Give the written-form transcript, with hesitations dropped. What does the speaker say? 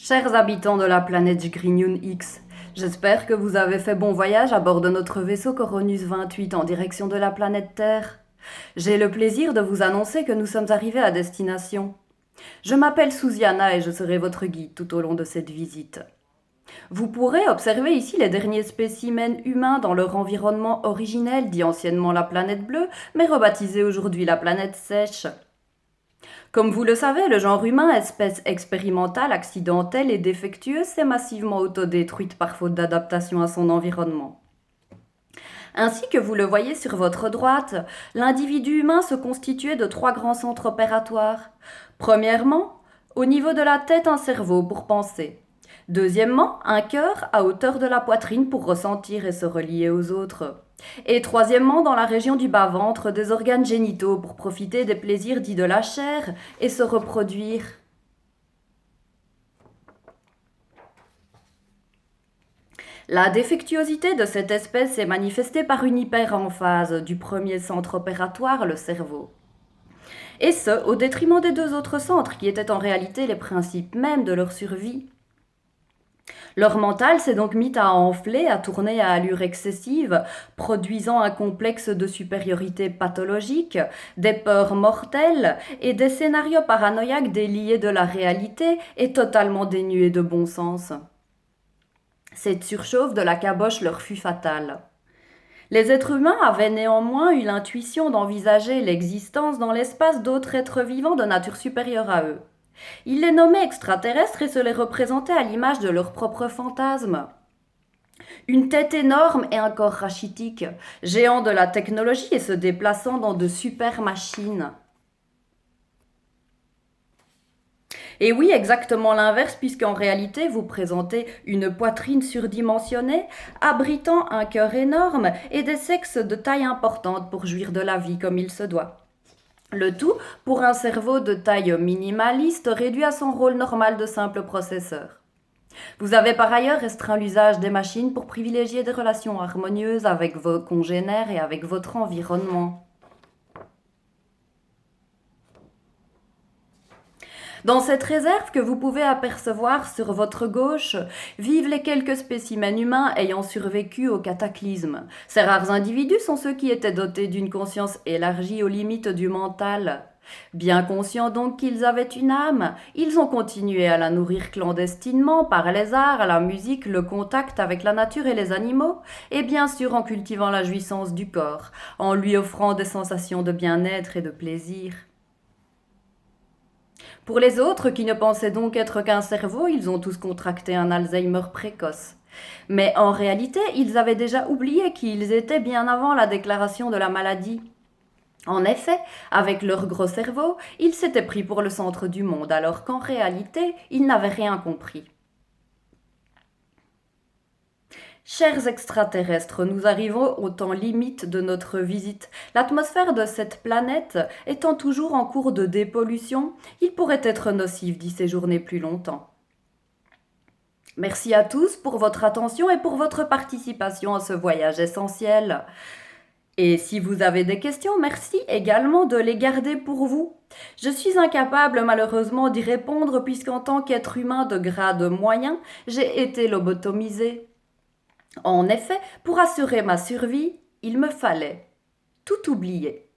Chers habitants de la planète Grignoun X, j'espère que vous avez fait bon voyage à bord de notre vaisseau Coronus 28 en direction de la planète Terre. J'ai le plaisir de vous annoncer que nous sommes arrivés à destination. Je m'appelle Souziana et je serai votre guide tout au long de cette visite. Vous pourrez observer ici les derniers spécimens humains dans leur environnement originel, dit anciennement la planète bleue, mais rebaptisé aujourd'hui la planète sèche. Comme vous le savez, le genre humain, espèce expérimentale, accidentelle et défectueuse, s'est massivement autodétruite par faute d'adaptation à son environnement. Ainsi que vous le voyez sur votre droite, l'individu humain se constituait de trois grands centres opératoires. Premièrement, au niveau de la tête, un cerveau pour penser. Deuxièmement, un cœur à hauteur de la poitrine pour ressentir et se relier aux autres. Et troisièmement, dans la région du bas-ventre, des organes génitaux pour profiter des plaisirs dits de la chair et se reproduire. La défectuosité de cette espèce est manifestée par une hyperemphase du premier centre opératoire, le cerveau. Et ce, au détriment des deux autres centres, qui étaient en réalité les principes mêmes de leur survie. Leur mental s'est donc mis à enfler, à tourner à allure excessive, produisant un complexe de supériorité pathologique, des peurs mortelles et des scénarios paranoïaques déliés de la réalité et totalement dénués de bon sens. Cette surchauffe de la caboche leur fut fatale. Les êtres humains avaient néanmoins eu l'intuition d'envisager l'existence dans l'espace d'autres êtres vivants de nature supérieure à eux. Ils les nommaient extraterrestres et se les représentaient à l'image de leurs propres fantasmes. Une tête énorme et un corps rachitique, géants de la technologie et se déplaçant dans de super machines. Et oui, exactement l'inverse, puisqu'en réalité, vous présentez une poitrine surdimensionnée, abritant un cœur énorme et des sexes de taille importante pour jouir de la vie comme il se doit. Le tout pour un cerveau de taille minimaliste réduit à son rôle normal de simple processeur. Vous avez par ailleurs restreint l'usage des machines pour privilégier des relations harmonieuses avec vos congénères et avec votre environnement. Dans cette réserve que vous pouvez apercevoir sur votre gauche, vivent les quelques spécimens humains ayant survécu au cataclysme. Ces rares individus sont ceux qui étaient dotés d'une conscience élargie aux limites du mental. Bien conscients donc qu'ils avaient une âme, ils ont continué à la nourrir clandestinement par les arts, la musique, le contact avec la nature et les animaux, et bien sûr en cultivant la jouissance du corps, en lui offrant des sensations de bien-être et de plaisir. Pour les autres, qui ne pensaient donc être qu'un cerveau, ils ont tous contracté un Alzheimer précoce. Mais en réalité, ils avaient déjà oublié qui ils étaient bien avant la déclaration de la maladie. En effet, avec leur gros cerveau, ils s'étaient pris pour le centre du monde, alors qu'en réalité, ils n'avaient rien compris. Chers extraterrestres, nous arrivons au temps limite de notre visite. L'atmosphère de cette planète étant toujours en cours de dépollution, il pourrait être nocif d'y séjourner plus longtemps. Merci à tous pour votre attention et pour votre participation à ce voyage essentiel. Et si vous avez des questions, merci également de les garder pour vous. Je suis incapable malheureusement d'y répondre puisqu'en tant qu'être humain de grade moyen, j'ai été lobotomisé. En effet, pour assurer ma survie, il me fallait tout oublier.